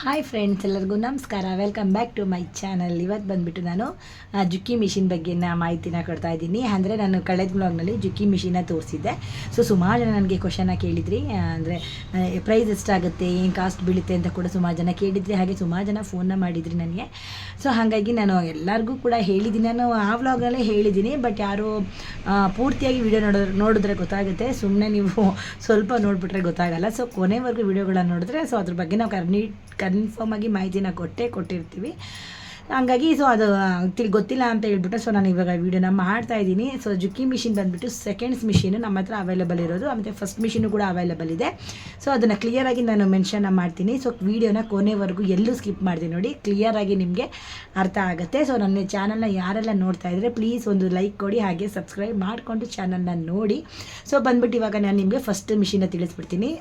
Hi friends, ಎಲ್ಲರಿಗೂ ನಮಸ್ಕಾರ. Welcome back to my channel. ಇವತ್ತು ಬಂದುಬಿಟ್ಟು ನಾನು ಜುಕ್ಕಿ ಮಿಷಿನ್ ಬಗ್ಗೆ ಮಾಹಿತಿನ ಕೊಡ್ತಾ ಇದ್ದೀನಿ. ಅಂದರೆ ನಾನು ಕಳೆದ ಬ್ಲಾಗ್ನಲ್ಲಿ ಜುಕ್ಕಿ ಮಿಷಿನ ತೋರಿಸಿದ್ದೆ. ಸುಮಾರು ಜನ ನನಗೆ ಕ್ವಶನ್ನ ಕೇಳಿದ್ರಿ, ಅಂದರೆ ಪ್ರೈಸ್ ಎಷ್ಟಾಗುತ್ತೆ, ಏನು ಕಾಸ್ಟ್ ಬೀಳುತ್ತೆ ಅಂತ ಕೂಡ ಸುಮಾರು ಜನ ಕೇಳಿದ್ರಿ. ಹಾಗೆ ಸುಮಾರು ಜನ ಫೋನ್ನ ಮಾಡಿದ್ರಿ ನನಗೆ. ಹಾಗಾಗಿ ನಾನು ಎಲ್ಲರಿಗೂ ಕೂಡ ಹೇಳಿದ್ದೀನಿ. ನಾನು ಆ ವ್ಲಾಗ್ನಲ್ಲೇ ಹೇಳಿದ್ದೀನಿ, ಬಟ್ ಯಾರು ಪೂರ್ತಿಯಾಗಿ ವಿಡಿಯೋ ನೋಡಿದ್ರೆ ಗೊತ್ತಾಗುತ್ತೆ. ಸುಮ್ಮನೆ ನೀವು ಸ್ವಲ್ಪ ನೋಡಿಬಿಟ್ರೆ ಗೊತ್ತಾಗಲ್ಲ. ಕೊನೆವರೆಗೂ ವಿಡಿಯೋಗಳನ್ನ ನೋಡಿದ್ರೆ ಅದ್ರ ಬಗ್ಗೆ ನಾವು ಕನ್ಫರ್ಮ್ ಆಗಿ ಮಾಹಿತಿನ ಕೊಟ್ಟಿರ್ತೀವಿ. ಹಂಗಾಗಿ ಅದು ಗೊತ್ತಿಲ್ಲ ಅಂತ ಹೇಳ್ಬಿಟ್ಟು ನಾನು ಇವಾಗ ವೀಡಿಯೋನ ಮಾಡ್ತಾ ಇದ್ದೀನಿ. ಜುಕ್ಕಿ ಮಿಷಿನ್ ಬಂದುಬಿಟ್ಟು ಸೆಕೆಂಡ್ಸ್ ಮಿಷಿನು ನಮ್ಮ ಹತ್ರ ಅವೈಲೇಬಲ್ ಇರೋದು, ಮತ್ತು ಫಸ್ಟ್ ಮಿಷಿನು ಕೂಡ ಅವೈಲೇಬಲ್ ಇದೆ. ಅದನ್ನು ಕ್ಲಿಯರಾಗಿ ನಾನು ಮೆನ್ಷನ್ನ ಮಾಡ್ತೀನಿ. ವೀಡಿಯೋನ ಕೊನೆವರೆಗೂ ಎಲ್ಲೂ ಸ್ಕಿಪ್ ಮಾಡ್ತೀನಿ ನೋಡಿ, ಕ್ಲಿಯರಾಗಿ ನಿಮಗೆ ಅರ್ಥ ಆಗುತ್ತೆ. ನನ್ನ ಚಾನಲ್ನ ಯಾರೆಲ್ಲ ನೋಡ್ತಾ ಇದ್ದರೆ ಪ್ಲೀಸ್ ಒಂದು ಲೈಕ್ ಕೊಡಿ, ಹಾಗೆ ಸಬ್ಸ್ಕ್ರೈಬ್ ಮಾಡಿಕೊಂಡು ಚಾನಲ್ನ ನೋಡಿ. ಬಂದ್ಬಿಟ್ಟು ಇವಾಗ ನಾನು ನಿಮಗೆ ಫಸ್ಟ್ ಮಿಷಿನ ತಿಳಿಸ್ಬಿಡ್ತೀನಿ.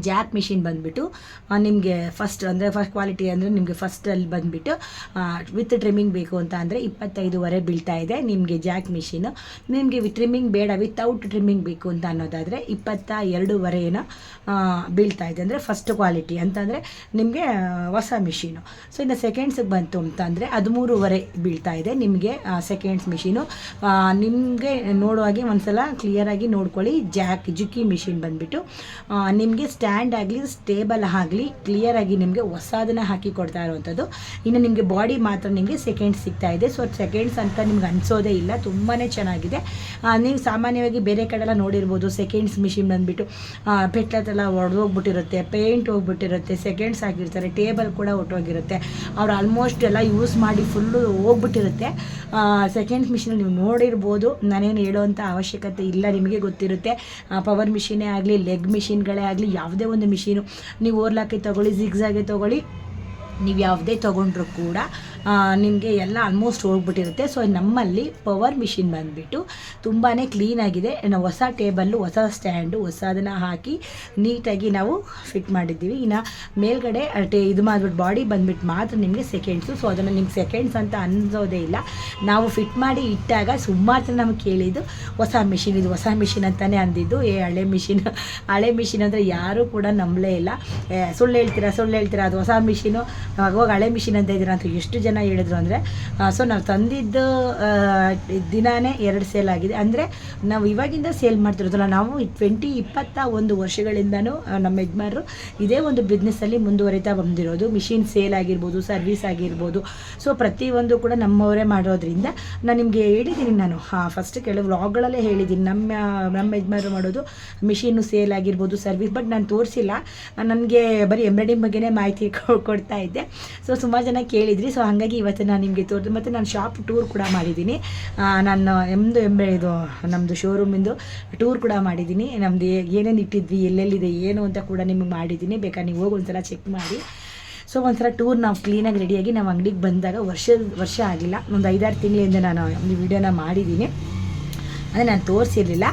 ಜಾಕ್ ಮಿಷಿನ್ ಬಂದುಬಿಟ್ಟು ನಿಮಗೆ ಫಸ್ಟ್ ಕ್ವಾಲಿಟಿ ಅಂದರೆ ನಿಮಗೆ ಫಸ್ಟಲ್ಲಿ ಬಂದುಬಿಟ್ಟು ವಿತ್ ಟ್ರಿಮ್ಮಿಂಗ್ ಬೇಕು ಅಂತ ಅಂದರೆ 25,500 ಬೀಳ್ತಾ ಇದೆ ನಿಮಗೆ ಜಾಕ್ ಮಿಷಿನು. ನಿಮಗೆ ಟ್ರಿಮ್ಮಿಂಗ್ ಬೇಡ, ವಿತೌಟ್ ಟ್ರಿಮ್ಮಿಂಗ್ ಬೇಕು ಅಂತ ಅನ್ನೋದಾದರೆ 22,500 ಬೀಳ್ತಾ ಇದೆ, ಅಂದರೆ ಫಸ್ಟ್ ಕ್ವಾಲಿಟಿ ಅಂತಂದರೆ ನಿಮಗೆ ಹೊಸ ಮಿಷಿನು. ಇನ್ನು ಸೆಕೆಂಡ್ಸಿಗೆ ಬಂತು ಅಂತಂದರೆ 13,500 ಬೀಳ್ತಾ ಇದೆ ನಿಮಗೆ ಸೆಕೆಂಡ್ಸ್ ಮಿಷಿನು. ನಿಮಗೆ ನೋಡುವಾಗೆ ಒಂದ್ಸಲ ಕ್ಲಿಯರಾಗಿ ನೋಡ್ಕೊಳ್ಳಿ. ಜುಕ್ಕಿ ಮಿಷಿನ್ ಬಂದುಬಿಟ್ಟು ನಿಮಗೆ ಸ್ಟ್ಯಾಂಡ್ ಆಗಲಿ ಸ್ಟೇಬಲ್ ಆಗಲಿ ಕ್ಲಿಯರಾಗಿ ನಿಮಗೆ ಹೊಸದನ್ನು ಹಾಕಿ ಕೊಡ್ತಾ ಇರುವಂಥದ್ದು. ಇನ್ನು ನಿಮಗೆ ಬಾಡಿ ಮಾತ್ರ ನಿಮಗೆ ಸೆಕೆಂಡ್ಸ್ ಸಿಗ್ತಾ ಇದೆ. ಸೆಕೆಂಡ್ಸ್ ಅಂತ ನಿಮ್ಗೆ ಅನಿಸೋದೇ ಇಲ್ಲ, ತುಂಬಾ ಚೆನ್ನಾಗಿದೆ. ನೀವು ಸಾಮಾನ್ಯವಾಗಿ ಬೇರೆ ಕಡೆಲ್ಲ ನೋಡಿರ್ಬೋದು, ಸೆಕೆಂಡ್ಸ್ ಮಿಷಿನ್ ಬಂದುಬಿಟ್ಟು ಪೆಟ್ಲತ್ತೆಲ್ಲ ಒಡೆದೋಗ್ಬಿಟ್ಟಿರುತ್ತೆ, ಪೇಂಟ್ ಹೋಗ್ಬಿಟ್ಟಿರುತ್ತೆ, ಸೆಕೆಂಡ್ಸ್ ಆಗಿರ್ತಾರೆ, ಟೇಬಲ್ ಕೂಡ ಹೊಟ್ಟೋಗಿರುತ್ತೆ, ಅವ್ರು ಆಲ್ಮೋಸ್ಟ್ ಎಲ್ಲ ಯೂಸ್ ಮಾಡಿ ಫುಲ್ಲು ಹೋಗ್ಬಿಟ್ಟಿರುತ್ತೆ. ಸೆಕೆಂಡ್ಸ್ ಮಿಷಿನಲ್ಲಿ ನೀವು ನೋಡಿರ್ಬೋದು, ನಾನೇನು ಹೇಳೋವಂಥ ಅವಶ್ಯಕತೆ ಇಲ್ಲ, ನಿಮಗೆ ಗೊತ್ತಿರುತ್ತೆ. ಪವರ್ ಮಿಷಿನೇ ಆಗಲಿ, ಲೆಗ್ ಮಿಷಿನ್ಗಳೇ ಆಗಲಿ, ಯಾವುದೇ ಒಂದು ಮಿಷಿನು ನೀವು ಓರ್ಲಾಕಿ ತೊಗೊಳ್ಳಿ, ಜಿಗ್ಜಾಗೆ ತೊಗೊಳ್ಳಿ, ನೀವು ಯಾವುದೇ ತೊಗೊಂಡ್ರೂ ಕೂಡ ನಿಮಗೆ ಎಲ್ಲ ಆಲ್ಮೋಸ್ಟ್ ಹೋಗ್ಬಿಟ್ಟಿರುತ್ತೆ. ನಮ್ಮಲ್ಲಿ ಪವರ್ ಮಿಷಿನ್ ಬಂದುಬಿಟ್ಟು ತುಂಬಾ ಕ್ಲೀನಾಗಿದೆ. ಹೊಸ ಟೇಬಲ್ಲು, ಹೊಸ ಸ್ಟ್ಯಾಂಡು, ಹೊಸದನ್ನು ಹಾಕಿ ನೀಟಾಗಿ ನಾವು ಫಿಟ್ ಮಾಡಿದ್ದೀವಿ. ಇನ್ನು ಮೇಲ್ಗಡೆ ಇದು ಮಾಡಿಬಿಟ್ಟು ಬಾಡಿ ಬಂದುಬಿಟ್ಟು ಮಾತ್ರ ನಿಮಗೆ ಸೆಕೆಂಡ್ಸು. ಅದನ್ನು ನಿಮ್ಗೆ ಸೆಕೆಂಡ್ಸ್ ಅಂತ ಅನ್ಸೋದೇ ಇಲ್ಲ. ನಾವು ಫಿಟ್ ಮಾಡಿ ಇಟ್ಟಾಗ ಸುಮಾರು ನಮಗೆ ಕೇಳಿದ್ದು ಹೊಸ ಮಿಷಿನ್, ಇದು ಹೊಸ ಮಿಷಿನ್ ಅಂತಲೇ ಅಂದಿದ್ದು. ಹಳೆ ಮಿಷಿನ್ ಅಂದರೆ ಯಾರೂ ಕೂಡ ನಂಬಲೇ ಇಲ್ಲ. ಸುಳ್ಳು ಹೇಳ್ತೀರಾ, ಅದು ಹೊಸ ಮಿಷಿನು, ಅವಾಗ ಹಳೆ ಮಿಷಿನ್ ಅಂತ ಇದ್ದೀರಾ ಅಂತ ಎಷ್ಟು ಜನ ಹೇಳಿದ್ರು ಅಂದರೆ. ನಾವು ತಂದಿದ್ದು ದಿನಾನೇ 2 ಸೇಲ್ ಆಗಿದೆ. ಅಂದರೆ ನಾವು ಇವಾಗಿಂದ ಸೇಲ್ ಮಾಡ್ತಿರೋದಲ್ಲ, ನಾವು 21 ವರ್ಷಗಳಿಂದನೂ ನಮ್ಮ ಯಜಮಾನರು ಇದೇ ಒಂದು ಬಿಸ್ನೆಸ್ಸಲ್ಲಿ ಮುಂದುವರಿತಾ ಬಂದಿರೋದು. ಮಿಷಿನ್ ಸೇಲ್ ಆಗಿರ್ಬೋದು, ಸರ್ವಿಸ್ ಆಗಿರ್ಬೋದು, ಪ್ರತಿಯೊಂದು ಕೂಡ ನಮ್ಮವರೇ ಮಾಡೋದ್ರಿಂದ ನಾನು ನಿಮಗೆ ಹೇಳಿದ್ದೀನಿ. ನಾನು ಫಸ್ಟ್ ಕೆಲವು ವ್ಲಾಗ್ಗಳಲ್ಲೇ ಹೇಳಿದ್ದೀನಿ, ನಮ್ಮ ಯಜಮಾನರು ಮಾಡೋದು ಮಿಷಿನ್ನು ಸೇಲ್ ಆಗಿರ್ಬೋದು, ಸರ್ವಿಸ್. ಬಟ್ ನಾನು ತೋರಿಸಿಲ್ಲ, ನನಗೆ ಬರೀ ಎಂಬ್ರಾಯ್ಡಿಂಗ್ ಬಗ್ಗೆನೇ ಮಾಹಿತಿ ಕೊಡ್ತಾ ಇದ್ದೆ. ಸುಮಾರು ಜನ ಕೇಳಿದ್ರಿ. ಹಾಗಾಗಿ ಇವತ್ತು ನಾನು ನಿಮಗೆ ತೋರಿಸಿ, ಮತ್ತು ನಾನು ಶಾಪ್ ಟೂರ್ ಕೂಡ ಮಾಡಿದ್ದೀನಿ. ನಾನು ಇದು ನಮ್ಮದು ಶೋರೂಮಿಂದು ಟೂರ್ ಕೂಡ ಮಾಡಿದ್ದೀನಿ. ನಮ್ಮದು ಏನೇನು ಇಟ್ಟಿದ್ವಿ, ಎಲ್ಲೆಲ್ಲಿದೆ ಏನು ಅಂತ ಕೂಡ ನಿಮಗೆ ಮಾಡಿದ್ದೀನಿ. ಬೇಕಾದ್ರೆ ನೀವು ಹೋಗಿ ಒಂದ್ಸಲ ಚೆಕ್ ಮಾಡಿ. ಒಂದ್ಸಲ ಟೂರ್ ನಾವು ಕ್ಲೀನಾಗಿ ರೆಡಿಯಾಗಿ ನಾವು ಅಂಗಡಿಗೆ ಬಂದಾಗ ವರ್ಷ ಆಗಿಲ್ಲ, ಒಂದು 5-6 ತಿಂಗಳಿಂದ ನಾನು ಈ ವಿಡಿಯೋನ ಮಾಡಿದ್ದೀನಿ. ಅಂದರೆ ನಾನು ತೋರಿಸಿರಲಿಲ್ಲ.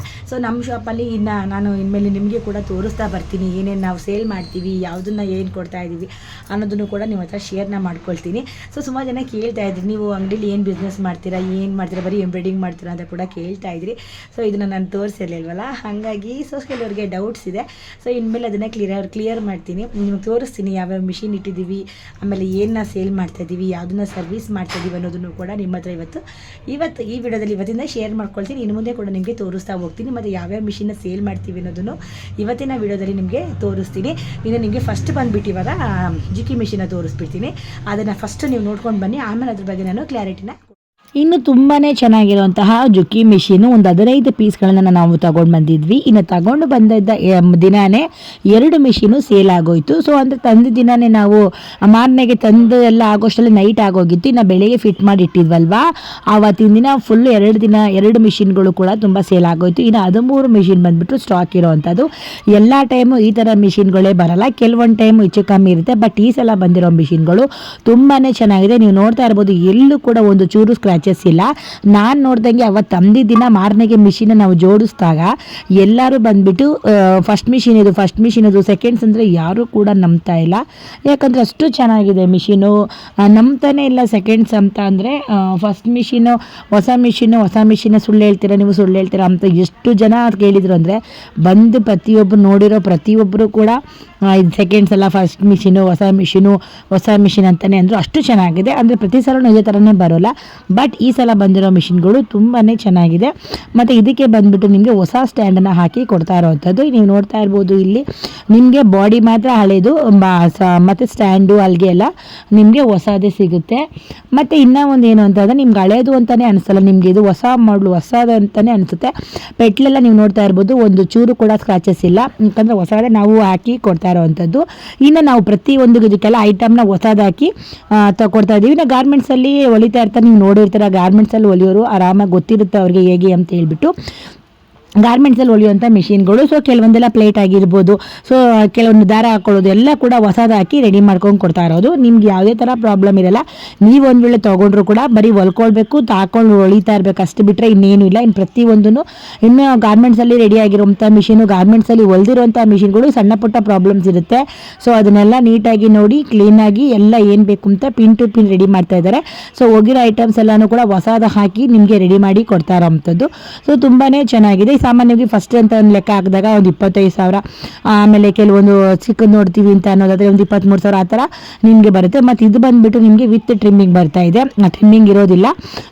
ನಮ್ಮ ಶಾಪಲ್ಲಿ ನಾನು ಇನ್ಮೇಲೆ ನಿಮಗೆ ಕೂಡ ತೋರಿಸ್ತಾ ಬರ್ತೀನಿ, ಏನೇನು ನಾವು ಸೇಲ್ ಮಾಡ್ತೀವಿ, ಯಾವುದನ್ನು ಏನು ಕೊಡ್ತಾ ಇದ್ದೀವಿ ಅನ್ನೋದನ್ನು ಕೂಡ ನಿಮ್ಮ ಹತ್ರ ಶೇರ್ನ ಮಾಡ್ಕೊಳ್ತೀನಿ. ಸುಮಾರು ಜನ ಕೇಳ್ತಾ ಇದ್ರಿ, ನೀವು ಅಂಗಡಿಲಿ ಏನು ಬಿಸ್ನೆಸ್ ಮಾಡ್ತೀರಾ, ಬರೀ ಎಂಬ್ರಾಯ್ಡಿಂಗ್ ಮಾಡ್ತೀರಾ ಅಂತ ಕೂಡ ಕೇಳ್ತಾ ಇದ್ರಿ. ಇದನ್ನು ನಾನು ತೋರಿಸಿರಲಿಲ್ವಲ್ಲ, ಹಾಗಾಗಿ ಕೆಲವರಿಗೆ ಡೌಟ್ಸ್ ಇದೆ. ಇನ್ಮೇಲೆ ಅದನ್ನು ಕ್ಲಿಯರ್ ಮಾಡ್ತೀನಿ, ನಿಮ್ಗೆ ತೋರಿಸ್ತೀನಿ ಯಾವ್ಯಾವ ಮಿಷಿನ್ ಇಟ್ಟಿದ್ದೀವಿ, ಆಮೇಲೆ ಏನನ್ನ ಸೇಲ್ ಮಾಡ್ತಾಯಿದ್ದೀವಿ, ಯಾವುದನ್ನ ಸರ್ವಿಸ್ ಮಾಡ್ತಾಯಿದ್ದೀವಿ ಅನ್ನೋದನ್ನು ಕೂಡ ನಿಮ್ಮ ಹತ್ರ ಇವತ್ತು ಈ ವಿಡಿಯೋದಲ್ಲಿ ಇವತ್ತಿಂದ ಶೇರ್ ಮಾಡ್ಕೊಳ್ತೀನಿ. ಇನ್ನು ಮುಂದೆ ಕೂಡ ನಿಮಗೆ ತೋರಿಸ್ತಾ ಹೋಗ್ತೀನಿ, ಮತ್ತು ಯಾವ್ಯಾವ ಮಿಷಿನ್ನ ಸೇಲ್ ಮಾಡ್ತೀವಿ ಅನ್ನೋದನ್ನು ಇವತ್ತಿನ ವಿಡಿಯೋದಲ್ಲಿ ನಿಮಗೆ ತೋರಿಸ್ತೀನಿ. ಇನ್ನು ನಿಮಗೆ ಫಸ್ಟ್ ಬಂದುಬಿಟ್ಟು ಇವಾಗ ಜುಕ್ಕಿ ಮಿಷಿನ ತೋರಿಸ್ಬಿಡ್ತೀನಿ. ಅದನ್ನು ಫಸ್ಟ್ ನೀವು ನೋಡ್ಕೊಂಡು ಬನ್ನಿ, ಆಮೇಲೆ ಅದ್ರ ಬಗ್ಗೆ ನಾನು ಕ್ಲಾರಿಟಿನ. ಇನ್ನು ತುಂಬಾ ಚೆನ್ನಾಗಿರುವಂತಹ ಜುಕ್ಕಿ ಮಿಷಿನು ಒಂದು 15 ಪೀಸ್ಗಳನ್ನು ನಾವು ತಗೊಂಡು ಬಂದಿದ್ವಿ. ಇನ್ನು ತಗೊಂಡು ಬಂದಿದ್ದ ದಿನಾನೇ 2 ಮಿಷಿನು ಸೇಲ್ ಆಗೋಯ್ತು. ಅಂದರೆ ತಂದ ದಿನಾನೇ ನಾವು ಮಾರನೆಗೆ ತಂದು ಎಲ್ಲ ಆಗೋಷ್ಟಲ್ಲಿ ನೈಟ್ ಆಗೋಗಿತ್ತು. ಇನ್ನು ಬೆಳಗ್ಗೆ ಫಿಟ್ ಮಾಡಿ ಇಟ್ಟಿದ್ವಲ್ವಾ, ಆವತ್ತಿನ ದಿನ ಫುಲ್ 2 ಮಿಷಿನ್ಗಳು ಕೂಡ ತುಂಬ ಸೇಲ್ ಆಗೋಯ್ತು. ಇನ್ನು 13 ಮಿಷಿನ್ ಬಂದುಬಿಟ್ಟು ಸ್ಟಾಕ್ ಇರೋವಂಥದ್ದು. ಎಲ್ಲ ಟೈಮು ಈ ಥರ ಮಿಷಿನ್ಗಳೇ ಬರಲ್ಲ, ಕೆಲವೊಂದು ಟೈಮು ಹೆಚ್ಚು ಕಮ್ಮಿ ಇರುತ್ತೆ. ಬಟ್ ಈ ಸಲ ಬಂದಿರೋ ಮಿಷಿನ್ಗಳು ತುಂಬಾ ಚೆನ್ನಾಗಿದೆ. ನೀವು ನೋಡ್ತಾ ಇರ್ಬೋದು, ಎಲ್ಲೂ ಕೂಡ ಒಂದು ಚೂರು ಸ್ಕ್ರ್ಯಾಚ್ ಸ್ಕ್ರಾಚಸ್ ಇಲ್ಲ. ನಾನು ನೋಡ್ದಂಗೆ ಅವತ್ತು ತಂದಿದ್ದ ದಿನ ಮಾರನೆಗೆ ಮಿಷಿನ ನಾವು ಜೋಡಿಸಿದಾಗ ಎಲ್ಲರೂ ಬಂದುಬಿಟ್ಟು ಫಸ್ಟ್ ಮಿಷಿನ್ ಇದು ಸೆಕೆಂಡ್ಸ್ ಅಂದರೆ ಯಾರೂ ಕೂಡ ನಂಬ್ತಾ ಇಲ್ಲ. ಯಾಕಂದರೆ ಅಷ್ಟು ಚೆನ್ನಾಗಿದೆ ಮಿಷಿನು, ನಂಬ್ತಾನೆ ಇಲ್ಲ ಸೆಕೆಂಡ್ಸ್ ಅಂತ. ಅಂದರೆ ಫಸ್ಟ್ ಮಿಷಿನು ಹೊಸ ಮಿಷಿನ ಸುಳ್ಳು ಹೇಳ್ತೀರಾ ಅಂತ ಎಷ್ಟು ಜನ ಕೇಳಿದರು ಅಂದರೆ, ಬಂದು ಪ್ರತಿಯೊಬ್ಬರು ನೋಡಿರೋ ಪ್ರತಿಯೊಬ್ಬರು ಕೂಡ ಇದು ಸೆಕೆಂಡ್ಸ್ ಅಲ್ಲ, ಫಸ್ಟ್ ಹೊಸ ಮಿಷಿನ್ ಅಂತಲೇ ಅಂದರು. ಅಷ್ಟು ಚೆನ್ನಾಗಿದೆ. ಅಂದರೆ ಪ್ರತಿ ಸಲ ಇದೇ ಥರನೇ ಬರೋಲ್ಲ, ಬಟ್ ಈ ಸಲ ಬಂದಿರೋ ಮಿಷಿನ್ಗಳು ತುಂಬಾ ಚೆನ್ನಾಗಿದೆ. ಮತ್ತು ಇದಕ್ಕೆ ಬಂದುಬಿಟ್ಟು ನಿಮಗೆ ಹೊಸ ಸ್ಟ್ಯಾಂಡನ್ನು ಹಾಕಿ ಕೊಡ್ತಾ ಇರೋವಂಥದ್ದು. ನೀವು ನೋಡ್ತಾ ಇರ್ಬೋದು, ಇಲ್ಲಿ ನಿಮಗೆ ಬಾಡಿ ಮಾತ್ರ ಹಳೇದು ಮತ್ತು ಸ್ಟ್ಯಾಂಡು ಅಲ್ಲಿಗೆ ಎಲ್ಲ ನಿಮಗೆ ಹೊಸದೇ ಸಿಗುತ್ತೆ. ಮತ್ತು ಇನ್ನೂ ಒಂದು ಏನು ಅಂತಂದರೆ ನಿಮ್ಗೆ ಹಳೇದು ಅಂತಲೇ ಅನಿಸಲ್ಲ, ನಿಮಗೆ ಇದು ಹೊಸದು ಅಂತಲೇ ಅನಿಸುತ್ತೆ. ಪೆಟ್ಲೆಲ್ಲ ನೀವು ನೋಡ್ತಾ ಇರ್ಬೋದು, ಒಂದು ಚೂರು ಕೂಡ ಸ್ಕ್ರಾಚಸ್ ಇಲ್ಲ, ಯಾಕಂದರೆ ಹೊಸದೇ ನಾವು ಹಾಕಿ ಕೊಡ್ತಾ ಇರೋವಂಥದ್ದು. ಇನ್ನು ನಾವು ಪ್ರತಿಯೊಂದು ಇದಕ್ಕೆಲ್ಲ ಐಟಮ್ನ ಹೊಸದಾಕಿ ಕೊಡ್ತಾ ಇದ್ದೀವಿ. ಇನ್ನು ಗಾರ್ಮೆಂಟ್ಸಲ್ಲಿ ಹೊಲಿತಾ ಇರ್ತಾರೆ, ನೀವು ನೋಡಿರ್ತಾರೆ, ಗಾರ್ಮೆಂಟ್ಸಲ್ಲಿ ಹೊಲಿಯೋರು ಆರಾಮಾಗಿ ಗೊತ್ತಿರುತ್ತೆ ಅವ್ರಿಗೆ ಹೇಗೆ ಅಂತ ಹೇಳ್ಬಿಟ್ಟು ಗಾರ್ಮೆಂಟ್ಸಲ್ಲಿ ಹೊಲಿಯುವಂಥ ಮಿಷಿನ್ಗಳು. ಸೊ ಕೆಲವೊಂದೆಲ್ಲ ಪ್ಲೇಟ್ ಆಗಿರ್ಬೋದು, ಸೊ ಕೆಲವೊಂದು ದಾರ ಹಾಕೊಳ್ಳೋದು ಎಲ್ಲ ಕೂಡ ಹೊಸದು ಹಾಕಿ ರೆಡಿ ಮಾಡ್ಕೊಂಡು ಕೊಡ್ತಾ ಇರೋದು. ನಿಮ್ಗೆ ಯಾವುದೇ ಥರ ಪ್ರಾಬ್ಲಮ್ ಇರಲ್ಲ. ನೀವು ಒಂದು ವೇಳೆ ತೊಗೊಂಡ್ರು ಕೂಡ ಬರೀ ಹೊಲ್ಕೊಳ್ಬೇಕು, ಹಾಕೊಂಡು ಹೊಲಿತಾ ಇರಬೇಕು, ಅಷ್ಟು ಬಿಟ್ಟರೆ ಇನ್ನೇನು ಇಲ್ಲ. ಇನ್ನು ಪ್ರತಿಯೊಂದೂ ಇನ್ನು ಗಾರ್ಮೆಂಟ್ಸಲ್ಲಿ ರೆಡಿ ಆಗಿರುವಂಥ ಮಿಷಿನು, ಗಾರ್ಮೆಂಟ್ಸಲ್ಲಿ ಹೊಲಿದಿರುವಂಥ ಮಿಷಿನ್ಗಳು ಸಣ್ಣ ಪುಟ್ಟ ಪ್ರಾಬ್ಲಮ್ಸ್ ಇರುತ್ತೆ. ಸೊ ಅದನ್ನೆಲ್ಲ ನೀಟಾಗಿ ನೋಡಿ ಕ್ಲೀನಾಗಿ ಎಲ್ಲ ಏನು ಬೇಕು ಅಂತ ಪಿನ್ ಟು ಪಿನ್ ರೆಡಿ ಮಾಡ್ತಾ ಇದ್ದಾರೆ. ಸೊ ಹೋಗಿರೋ ಐಟಮ್ಸ್ ಎಲ್ಲನೂ ಕೂಡ ಹೊಸದು ಹಾಕಿ ನಿಮಗೆ ರೆಡಿ ಮಾಡಿ ಕೊಡ್ತಾ ಇರೋವಂಥದ್ದು. ಸೊ ತುಂಬಾ ಚೆನ್ನಾಗಿದೆ. ಸಾಮಾನ್ಯವಾಗಿ ಫಸ್ಟ್ ಅಂತ ಒಂದು ಲೆಕ್ಕ ಹಾಕಿದಾಗ ಒಂದು 25,000, ಆಮೇಲೆ ಕೆಲವೊಂದು ಚಿಕ್ಕದು ನೋಡ್ತೀವಿ ಅಂತ ಅನ್ನೋದಾದರೆ ಒಂದು 23,000 ಆ ಥರ ನಿಮಗೆ ಬರುತ್ತೆ. ಮತ್ತು ಇದು ಬಂದುಬಿಟ್ಟು ನಿಮಗೆ ವಿತ್ ಟ್ರಿಮ್ಮಿಂಗ್ ಬರ್ತಾ ಇದೆ, ಟ್ರಿಮ್ಮಿಂಗ್ ಇರೋದಿಲ್ಲ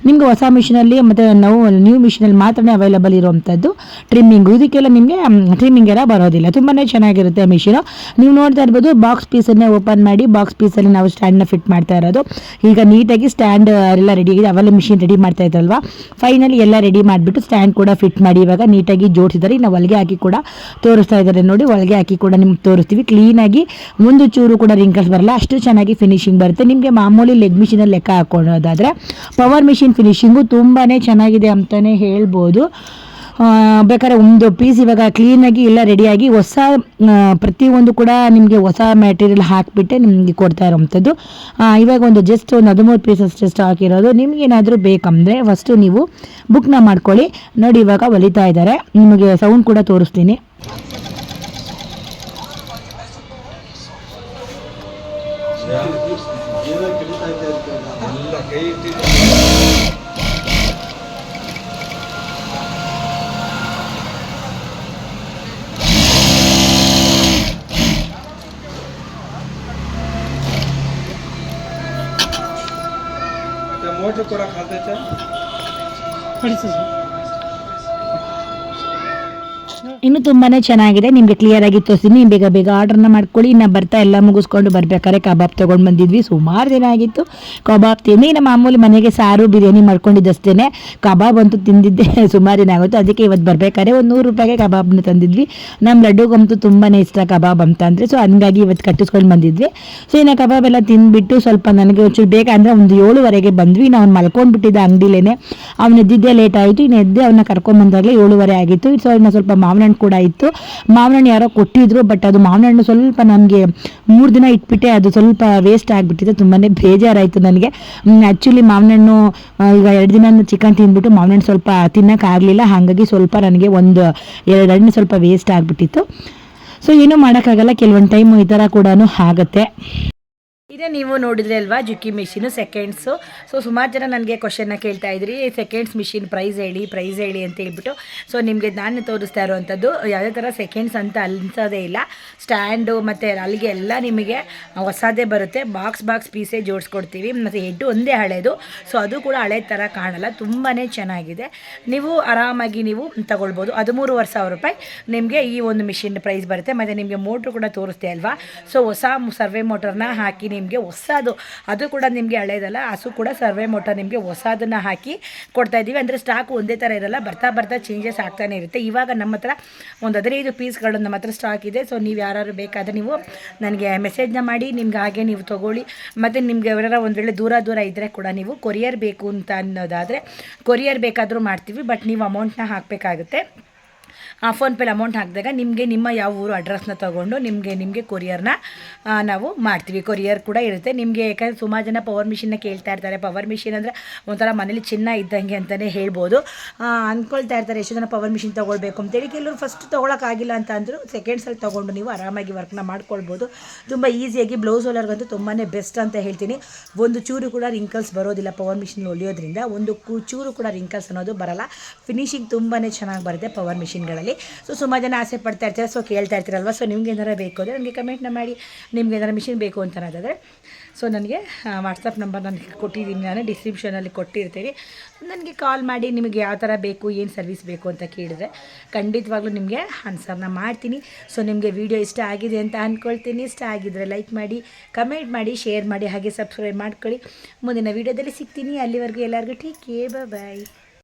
ನಿಮಗೆ ಹೊಸ ಮಿಷಿನಲ್ಲಿ. ಮತ್ತು ನಾವು ನ್ಯೂ ಮಿಷಿನಲ್ಲಿ ಮಾತ್ರ ಅವೈಲೇಬಲ್ ಇರೋವಂಥದ್ದು ಟ್ರಿಮ್ಮಿಂಗು. ಇದಕ್ಕೆಲ್ಲ ನಿಮಗೆ ಟ್ರಿಮ್ಮಿಂಗ್ ಎಲ್ಲ ಬರೋದಿಲ್ಲ. ತುಂಬಾ ಚೆನ್ನಾಗಿರುತ್ತೆ ಮಿಷಿನು. ನೀವು ನೋಡ್ತಾ ಇರ್ಬೋದು, ಬಾಕ್ಸ್ ಪೀಸನ್ನೇ ಓಪನ್ ಮಾಡಿ ಬಾಕ್ಸ್ ಪೀಸಲ್ಲಿ ನಾವು ಸ್ಟ್ಯಾಂಡ್ನ ಫಿಟ್ ಮಾಡ್ತಾ ಇರೋದು. ಈಗ ನೀಟಾಗಿ ಸ್ಟ್ಯಾಂಡ್ ಎಲ್ಲ ರೆಡಿ ಆಗಿದೆ. ಅವೆಲ್ಲ ಮಿಷಿನ್ ರೆಡಿ ಮಾಡ್ತಾ ಇದ್ದಲ್ವಾ, ಫೈನಲಿ ಎಲ್ಲ ರೆಡಿ ಮಾಡಿಬಿಟ್ಟು ಸ್ಟ್ಯಾಂಡ್ ಕೂಡ ಫಿಟ್ ಮಾಡಿ ಇವಾಗ ನೀಟಾಗಿ ಜೋಡಿಸಿದ್ದಾರೆ. ಇನ್ನು ಹೊಲಿಗೆ ಹಾಕಿ ಕೂಡ ತೋರಿಸ್ತಾ ಇದ್ದಾರೆ ನೋಡಿ, ಹೊಲಿಗೆ ಹಾಕಿ ಕೂಡ ನಿಮ್ಗೆ ತೋರಿಸ್ತೀವಿ. ಕ್ಲೀನಾಗಿ ಒಂದು ಚೂರು ಕೂಡ ರಿಂಕಲ್ಸ್ ಬರಲ್ಲ, ಅಷ್ಟು ಚೆನ್ನಾಗಿ ಫಿನಿಶಿಂಗ್ ಬರುತ್ತೆ. ನಿಮಗೆ ಮಾಮೂಲಿ ಲೆಗ್ ಮಿಷಿನಲ್ಲಿ ಲೆಕ್ಕ ಹಾಕೊಳ್ಳೋದಾದರೆ ಪವರ್ ಮಿಷಿನ್ ಫಿನಿಶಿಂಗು ತುಂಬಾ ಚೆನ್ನಾಗಿದೆ ಅಂತಲೇ ಹೇಳ್ಬೋದು. ಬೇಕಾದ್ರೆ ಒಂದು ಪೀಸ್ ಇವಾಗ ಕ್ಲೀನಾಗಿ ಎಲ್ಲ ರೆಡಿಯಾಗಿ ಹೊಸ ಪ್ರತಿಯೊಂದು ಕೂಡ ನಿಮಗೆ ಹೊಸ ಮೆಟೀರಿಯಲ್ ಹಾಕಿಬಿಟ್ಟೆ ನಿಮಗೆ ಕೊಡ್ತಾ ಇರೋವಂಥದ್ದು. ಇವಾಗ ಒಂದು ಜಸ್ಟ್ ಒಂದು 13 ಪೀಸಸ್ ಸ್ಟಾಕ್ ಇರೋದು. ನಿಮಗೇನಾದರೂ ಬೇಕಂದರೆ ಫಸ್ಟು ನೀವು ಬುಕ್ನ ಮಾಡ್ಕೊಳ್ಳಿ. ನೋಡಿ ಇವಾಗ ಹೊಲಿತಾ ಇದ್ದಾರೆ, ನಿಮಗೆ ಸೌಂಡ್ ಕೂಡ ತೋರಿಸ್ತೀನಿ. मोटर थोड़ा खाते थे ಇನ್ನು ತುಂಬಾ ಚೆನ್ನಾಗಿದೆ. ನಿಮಗೆ ಕ್ಲಿಯರ್ ಆಗಿ ತೋರಿಸ್ತೀನಿ. ಬೇಗ ಬೇಗ ಆರ್ಡ್ರನ್ನ ಮಾಡ್ಕೊಳ್ಳಿ. ಇನ್ನು ಬರ್ತಾ ಎಲ್ಲ ಮುಗಿಸ್ಕೊಂಡು ಬರ್ಬೇಕಾದ್ರೆ ಕಬಾಬ್ ತೊಗೊಂಡು ಬಂದಿದ್ವಿ. ಸುಮಾರು ದಿನ ಆಗಿತ್ತು ಕಬಾಬ್ ತಿಂದು. ಇನ್ನು ಮಾಮೂಲಿ ಮನೆಗೆ ಸಾರು ಬಿರಿಯಾನಿ ಮಾಡ್ಕೊಂಡಿದ್ದಷ್ಟೇ, ಕಬಾಬ್ ಅಂತೂ ತಿಂದಿದ್ದೆ ಸುಮಾರು ದಿನ ಆಗುತ್ತೆ. ಅದಕ್ಕೆ ಇವತ್ತು ಬರಬೇಕಾದ್ರೆ ಒಂದು 100 ರೂಪಾಯಿಗೆ ಕಬಾಬ್ನ ತಂದಿದ್ವಿ. ನಮ್ಮ ಲಡ್ಡುಗಂತೂ ತುಂಬಾ ಇಷ್ಟ ಕಬಾಬ್ ಅಂತ ಅಂದರೆ, ಸೊ ಹಂಗಾಗಿ ಇವತ್ತು ಕಟ್ಟಿಸ್ಕೊಂಡು ಬಂದಿದ್ವಿ. ಸೊ ಇನ್ನು ಕಬಾಬ್ ಎಲ್ಲ ತಿಂದುಬಿಟ್ಟು ಸ್ವಲ್ಪ ನನಗೆ ಒಂಚೂರು ಬೇಗ ಅಂದರೆ ಒಂದು 7:30ಗೆ ಬಂದ್ವಿ. ನಾವು ಮಲ್ಕೊಂಡ್ಬಿಟ್ಟಿದ್ದ ಅಂಗಡಿಲೇನೆ, ಅವನು ಎದ್ದಿದ್ದೇ ಲೇಟ್ ಆಯಿತು. ಇನ್ನು ಎದ್ದೆ ಅವನ್ನ ಕರ್ಕೊಂಡ್ಬಂದಾಗಲೇ 7:30 ಆಗಿತ್ತು. ಸೊ ಇನ್ನು ಸ್ವಲ್ಪ ಮಾವಿನ ಹಣ್ಣು ಕೂಡ ಇತ್ತು. ಮಾವಿನ ಹಣ್ಣು ಯಾರೋ ಕೊಟ್ಟಿದ್ರು, ಬಟ್ ಅದು ಮಾವಿನ ಹಣ್ಣು ಸ್ವಲ್ಪ ನನಗೆ 3 ದಿನ ಇಟ್ಬಿಟ್ಟೆ, ಅದು ಸ್ವಲ್ಪ ವೇಸ್ಟ್ ಆಗಿಬಿಟ್ಟಿದೆ. ತುಂಬಾ ಬೇಜಾರಾಯಿತು ನನಗೆ. ಆ್ಯಕ್ಚುಲಿ ಮಾವಿನ ಹಣ್ಣು ಈಗ 2 ದಿನ ಚಿಕನ್ ತಿಂದ್ಬಿಟ್ಟು ಮಾವಿನ ಹಣ್ಣು ಸ್ವಲ್ಪ ತಿನ್ನೋಕ್ಕಾಗಲಿಲ್ಲ. ಹಾಗಾಗಿ ಸ್ವಲ್ಪ ನನಗೆ 1-2 ಹಣ್ಣು ಸ್ವಲ್ಪ ವೇಸ್ಟ್ ಆಗಿಬಿಟ್ಟಿತ್ತು. ಸೊ ಏನೂ ಮಾಡೋಕ್ಕಾಗಲ್ಲ, ಕೆಲವೊಂದು ಟೈಮು ಈ ಥರ ಕೂಡ ಆಗುತ್ತೆ. ಇದೇ ನೀವು ನೋಡಿದ್ರಿ ಅಲ್ವಾ ಜುಕ್ಕಿ ಮಿಷಿನು ಸೆಕೆಂಡ್ಸು. ಸೊ ಸುಮಾರು ಜನ ನನಗೆ ಕ್ವಶನ್ನ ಕೇಳ್ತಾ ಇದ್ರಿ, ಸೆಕೆಂಡ್ಸ್ ಮಿಷಿನ್ ಪ್ರೈಸ್ ಹೇಳಿ ಅಂತ ಹೇಳ್ಬಿಟ್ಟು. ಸೊ ನಿಮಗೆ ನಾನು ತೋರಿಸ್ತಾ ಇರೋವಂಥದ್ದು ಯಾವುದೇ ಥರ ಸೆಕೆಂಡ್ಸ್ ಅಂತ ಅನ್ಸೋದೇ ಇಲ್ಲ. ಸ್ಟ್ಯಾಂಡು ಮತ್ತು ಅಲ್ಲಿಗೆ ಎಲ್ಲ ನಿಮಗೆ ಹೊಸದೇ ಬರುತ್ತೆ. ಬಾಕ್ಸ್ ಪೀಸೇ ಜೋಡಿಸ್ಕೊಡ್ತೀವಿ. ಮತ್ತು ಹೆಡ್ಡು ಒಂದೇ ಹಳೇದು, ಸೊ ಅದು ಕೂಡ ಹಳೆ ಥರ ಕಾಣಲ್ಲ, ತುಂಬಾ ಚೆನ್ನಾಗಿದೆ. ನೀವು ಆರಾಮಾಗಿ ನೀವು ತಗೊಳ್ಬೋದು. 13,500 ರೂಪಾಯಿ ನಿಮಗೆ ಈ ಒಂದು ಮಿಷಿನ್ ಪ್ರೈಸ್ ಬರುತ್ತೆ. ಮತ್ತು ನಿಮಗೆ ಮೋಟ್ರು ಕೂಡ ತೋರಿಸ್ತೆ ಅಲ್ವಾ. ಸೊ ಹೊಸ ಸರ್ವೆ ಮೋಟರ್ನ ಹಾಕಿ ನಿಮಗೆ ಹೊಸದು, ಅದು ಕೂಡ ನಿಮಗೆ ಹಳೇದಲ್ಲ, ಹಸು ಕೂಡ ಸರ್ವೆ ಮೋಟರ್ ನಿಮಗೆ ಹೊಸದನ್ನು ಹಾಕಿ ಕೊಡ್ತಾ ಇದ್ದೀವಿ. ಅಂದರೆ ಸ್ಟಾಕು ಒಂದೇ ಥರ ಇರಲ್ಲ, ಬರ್ತಾ ಚೇಂಜಸ್ ಆಗ್ತಾನೆ ಇರುತ್ತೆ. ಇವಾಗ ನಮ್ಮ ಹತ್ರ ಒಂದು 15 ಪೀಸ್ಗಳು ನಮ್ಮ ಹತ್ರ ಸ್ಟಾಕ್ ಇದೆ. ಸೊ ನೀವು ಯಾರು ಬೇಕಾದರೆ ನೀವು ನನಗೆ ಮೆಸೇಜ್ನ ಮಾಡಿ, ನಿಮ್ಗೆ ಹಾಗೆ ನೀವು ತೊಗೊಳ್ಳಿ. ಮತ್ತು ನಿಮ್ಗೆ ಯಾರು ಒಂದು ವೇಳೆ ದೂರ ಇದ್ದರೆ ಕೂಡ ನೀವು ಕೊರಿಯರ್ ಬೇಕು ಅಂತ ಅನ್ನೋದಾದರೆ ಕೊರಿಯರ್ ಬೇಕಾದರೂ ಮಾಡ್ತೀವಿ, ಬಟ್ ನೀವು ಅಮೌಂಟ್ನ ಹಾಕಬೇಕಾಗುತ್ತೆ. ಫೋನ್ಪೇಲಿ ಅಮೌಂಟ್ ಹಾಕಿದಾಗ ನಿಮಗೆ ನಿಮ್ಮ ಯಾವ ಊರು ಅಡ್ರೆಸ್ನ ತೊಗೊಂಡು ನಿಮಗೆ ಕೊರಿಯರ್ನ ನಾವು ಮಾಡ್ತೀವಿ. ಕೊರಿಯರ್ ಕೂಡ ಇರುತ್ತೆ ನಿಮಗೆ. ಯಾಕಂದರೆ ಸುಮಾರು ಜನ ಪವರ್ ಮಿಷಿನ್ನ ಕೇಳ್ತಾ ಇರ್ತಾರೆ. ಪವರ್ ಮಿಷಿನ್ ಅಂದರೆ ಒಂಥರ ಮನೇಲಿ ಚಿನ್ನ ಇದ್ದಂಗೆ ಅಂತಲೇ ಹೇಳ್ಬೋದು. ಅಂದ್ಕೊಳ್ತಾ ಇರ್ತಾರೆ ಎಷ್ಟು ಜನ ಪವರ್ ಮಿಷಿನ್ ತೊಗೊಳ್ಬೇಕು ಅಂತೇಳಿ. ಕೆಲವರು ಫಸ್ಟ್ ತೊಗೊಳಕ್ಕಾಗಿಲ್ಲ ಅಂತ ಅಂದರು ಸೆಕೆಂಡ್ಸಲ್ಲಿ ತೊಗೊಂಡು ನೀವು ಆರಾಮಾಗಿ ವರ್ಕ್ನ ಮಾಡ್ಕೊಳ್ಬೋದು. ತುಂಬ ಈಸಿಯಾಗಿ. ಬ್ಲೌಸ್ ಹೊಲಿಯೋರ್ಗಂತೂ ತುಂಬಾ ಬೆಸ್ಟ್ ಅಂತ ಹೇಳ್ತೀನಿ. ಒಂದು ಚೂರು ಕೂಡ ರಿಂಕಲ್ಸ್ ಬರೋದಿಲ್ಲ ಪವರ್ ಮಿಷಿನ್ ಹೊಲಿಯೋದ್ರಿಂದ. ಒಂದು ಚೂರು ಕೂಡ ರಿಂಕಲ್ಸ್ ಅನ್ನೋದು ಬರಲ್ಲ. ಫಿನಿಶಿಂಗ್ ತುಂಬಾ ಚೆನ್ನಾಗಿ ಬರುತ್ತೆ ಪವರ್ ಮಿಷಿನ್ಗಳಲ್ಲಿ. ಸೊ ಸುಮಾರು ಜನ ಆಸೆ ಪಡ್ತಾ ಇರ್ತಾರೆ, ಸೊ ಕೇಳ್ತಾ ಇರ್ತೀರಲ್ವ. ಸೊ ನಿಮ್ಗೆ ಏನಾರು ಬೇಕು ಅಂದರೆ ನನಗೆ ಕಮೆಂಟ್ನ ಮಾಡಿ. ನಿಮ್ಗೆ ಏನಾರು ಮಿಷಿನ್ ಬೇಕು ಅಂತ ಅನ್ನೋದಾದರೆ ಸೊ ನನಗೆ ವಾಟ್ಸಪ್ ನಂಬರ್ ನನಗೆ ಕೊಟ್ಟಿದ್ದೀನಿ, ನಾನು ಡಿಸ್ಕ್ರಿಪ್ಷನಲ್ಲಿ ಕೊಟ್ಟಿರ್ತೀನಿ. ನನಗೆ ಕಾಲ್ ಮಾಡಿ ನಿಮಗೆ ಯಾವ ಥರ ಬೇಕು, ಏನು ಸರ್ವಿಸ್ ಬೇಕು ಅಂತ ಕೇಳಿದ್ರೆ ಖಂಡಿತವಾಗ್ಲೂ ನಿಮಗೆ ಆನ್ಸರ್ನ ಮಾಡ್ತೀನಿ. ಸೊ ನಿಮಗೆ ವಿಡಿಯೋ ಇಷ್ಟ ಆಗಿದೆ ಅಂತ ಅಂದ್ಕೊಳ್ತೀನಿ. ಇಷ್ಟ ಆಗಿದ್ದರೆ ಲೈಕ್ ಮಾಡಿ, ಕಮೆಂಟ್ ಮಾಡಿ, ಶೇರ್ ಮಾಡಿ, ಹಾಗೆ ಸಬ್ಸ್ಕ್ರೈಬ್ ಮಾಡ್ಕೊಳ್ಳಿ. ಮುಂದಿನ ವೀಡಿಯೋದಲ್ಲಿ ಸಿಗ್ತೀನಿ. ಅಲ್ಲಿವರೆಗೂ ಎಲ್ಲರಿಗೂ ಟೇಕ್ ಕೇರ್, ಬಾಯ್.